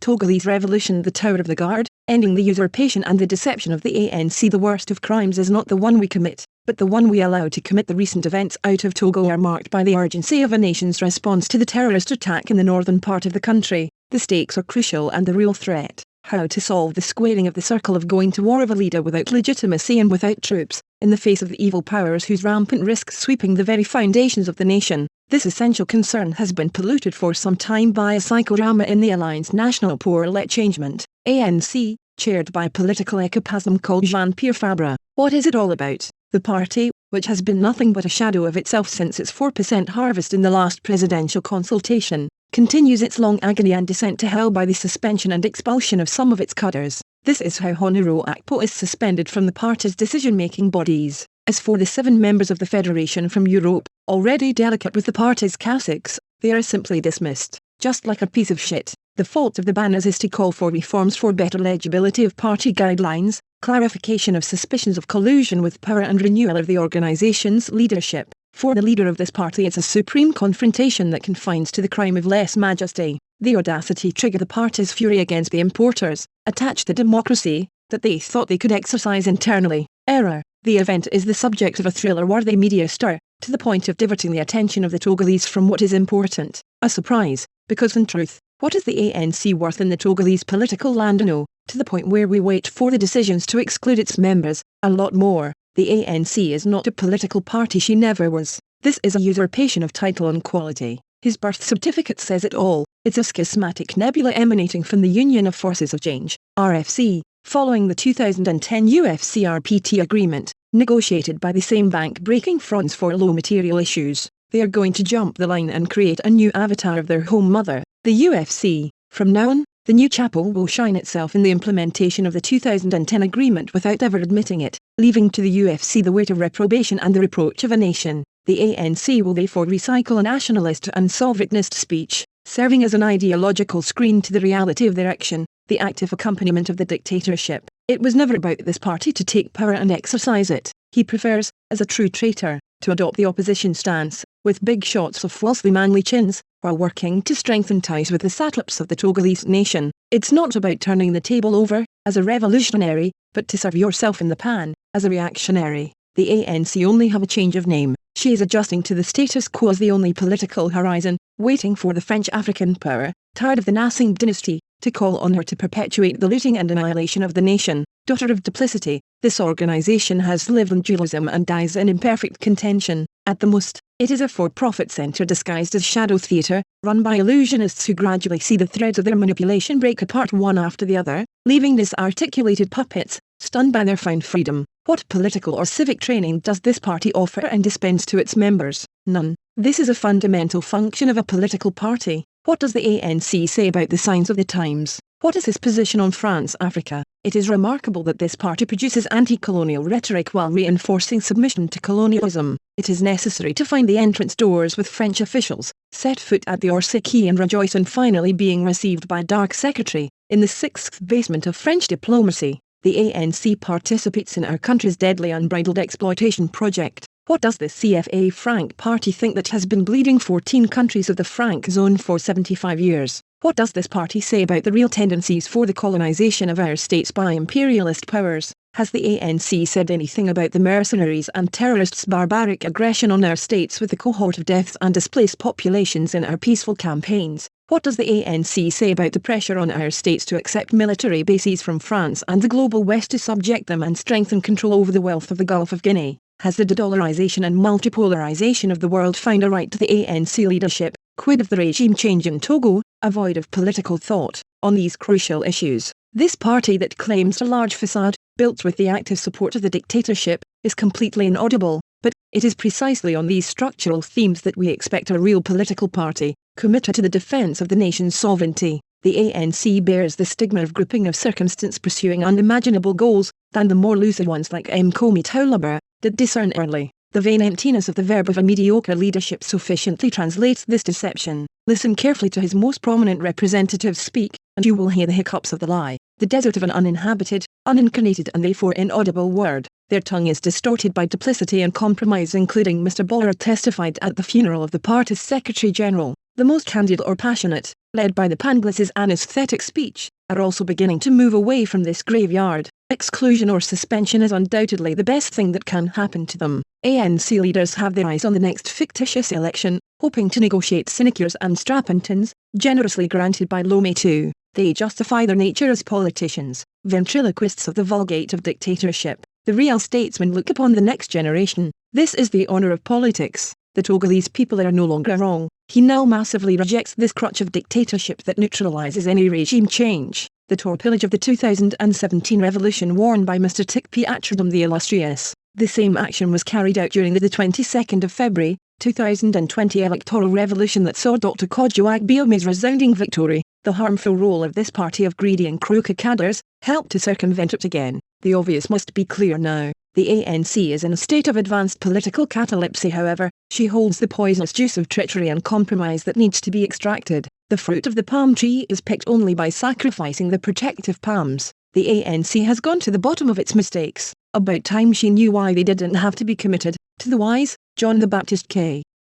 Togolese revolution, the Tower of the Guard, ending the usurpation and the deception of the ANC. The worst of crimes is not the one we commit, but the one we allow to commit. The recent events out of Togo are marked by the urgency of a nation's response to the terrorist attack in the northern part of the country. The stakes are crucial and the real threat: how to solve the squaring of the circle of going to war of a leader without legitimacy and without troops, in the face of the evil powers whose rampant risks sweeping the very foundations of the nation. This essential concern has been polluted for some time by a psychodrama in the Alliance Nationale pour le Changement, ANC, chaired by political ecoplasm called Jean-Pierre Fabre. What is it all about? The party, which has been nothing but a shadow of itself since its 4% harvest in the last presidential consultation, continues its long agony and descent to hell by the suspension and expulsion of some of its cadres. This is how Honorable Akpo is suspended from the party's decision-making bodies. As for the 7 members of the Federation from Europe, already delicate with the party's cassocks, they are simply dismissed, just like a piece of shit. The fault of the banners is to call for reforms for better legibility of party guidelines, clarification of suspicions of collusion with power and renewal of the organization's leadership. For the leader of this party, it's a supreme confrontation that confines to the crime of lèse majesté. The audacity triggered the party's fury against the importers, attached to democracy, that they thought they could exercise internally. Error. The event is the subject of a thriller-worthy media stir, to the point of diverting the attention of the Togolese from what is important. A surprise, because in truth, what is the ANC worth in the Togolese political land? No, to the point where we wait for the decisions to exclude its members, a lot more. The ANC is not a political party, she never was. This is a usurpation of title and quality. His birth certificate says it all. It's a schismatic nebula emanating from the Union of Forces of Change, RFC, following the 2010 UFCRPT agreement, negotiated by the same bank breaking fronts for low material issues. They are going to jump the line and create a new avatar of their home mother, the UFC. From now on, the new chapel will shine itself in the implementation of the 2010 agreement without ever admitting it, leaving to the UFC the weight of reprobation and the reproach of a nation. The ANC will therefore recycle a nationalist and sovereignist speech, serving as an ideological screen to the reality of their action, the active accompaniment of the dictatorship. It was never about this party to take power and exercise it. He prefers, as a true traitor, to adopt the opposition stance, with big shots of falsely manly chins, while working to strengthen ties with the satraps of the Togolese nation. It's not about turning the table over, as a revolutionary, but to serve yourself in the pan, as a reactionary. The ANC only have a change of name. She is adjusting to the status quo as the only political horizon, waiting for the French African power, tired of the Nassim dynasty, to call on her to perpetuate the looting and annihilation of the nation. Daughter of duplicity, this organization has lived in dualism and dies in imperfect contention. At the most, it is a for-profit center disguised as shadow theater, run by illusionists who gradually see the threads of their manipulation break apart one after the other, leaving disarticulated puppets, stunned by their found freedom. What political or civic training does this party offer and dispense to its members? None. This is a fundamental function of a political party. What does the ANC say about the signs of the times? What is his position on France-Africa? It is remarkable that this party produces anti-colonial rhetoric while reinforcing submission to colonialism. It is necessary to find the entrance doors with French officials, set foot at the Orsay and rejoice in finally being received by Dark Secretary, in the 6th basement of French diplomacy. The ANC participates in our country's deadly unbridled exploitation project. What does the CFA Franc party think that has been bleeding 14 countries of the Franc zone for 75 years? What does this party say about the real tendencies for the colonization of our states by imperialist powers? Has the ANC said anything about the mercenaries and terrorists' barbaric aggression on our states with the cohort of deaths and displaced populations in our peaceful campaigns? What does the ANC say about the pressure on our states to accept military bases from France and the global West to subject them and strengthen control over the wealth of the Gulf of Guinea? Has the de-dollarization and multipolarization of the world found a right to the ANC leadership? Quid of the regime change in Togo, a void of political thought, on these crucial issues? This party that claims a large facade, built with the active support of the dictatorship, is completely inaudible, but it is precisely on these structural themes that we expect a real political party, committed to the defense of the nation's sovereignty. The ANC bears the stigma of grouping of circumstance pursuing unimaginable goals, than the more lucid ones like Mkomi Taulaba, did discern early. The vain emptiness of the verb of a mediocre leadership sufficiently translates this deception. Listen carefully to his most prominent representatives speak, and you will hear the hiccups of the lie, the desert of an uninhabited, unincarnated and therefore inaudible word. Their tongue is distorted by duplicity and compromise, including Mr. Bollard testified at the funeral of the party's Secretary-General. the most candid or passionate, led by the Pangloss's anesthetic speech, are also beginning to move away from this graveyard. Exclusion or suspension is undoubtedly the best thing that can happen to them. ANC leaders have their eyes on the next fictitious election, hoping to negotiate sinecures and strapontins, generously granted by Lomé II. They justify their nature as politicians, ventriloquists of the Vulgate of dictatorship. The real statesmen look upon the next generation. This is the honour of politics. The Togolese people are no longer wrong. He now massively rejects this crutch of dictatorship that neutralises any regime change. The torpillage of the 2017 revolution worn by Mr. Piatrodom the Illustrious. The same action was carried out during the 22nd of February, 2020 electoral revolution that saw Dr. Kojo Agbiome's resounding victory. The harmful role of this party of greedy and crooked cadres helped to circumvent it again. The obvious must be clear now. The ANC is in a state of advanced political catalepsy. However, she holds the poisonous juice of treachery and compromise that needs to be extracted. The fruit of the palm tree is picked only by sacrificing the protective palms. The ANC has gone to the bottom of its mistakes. About time she knew why they didn't have to be committed. To the wise, John the Baptist K.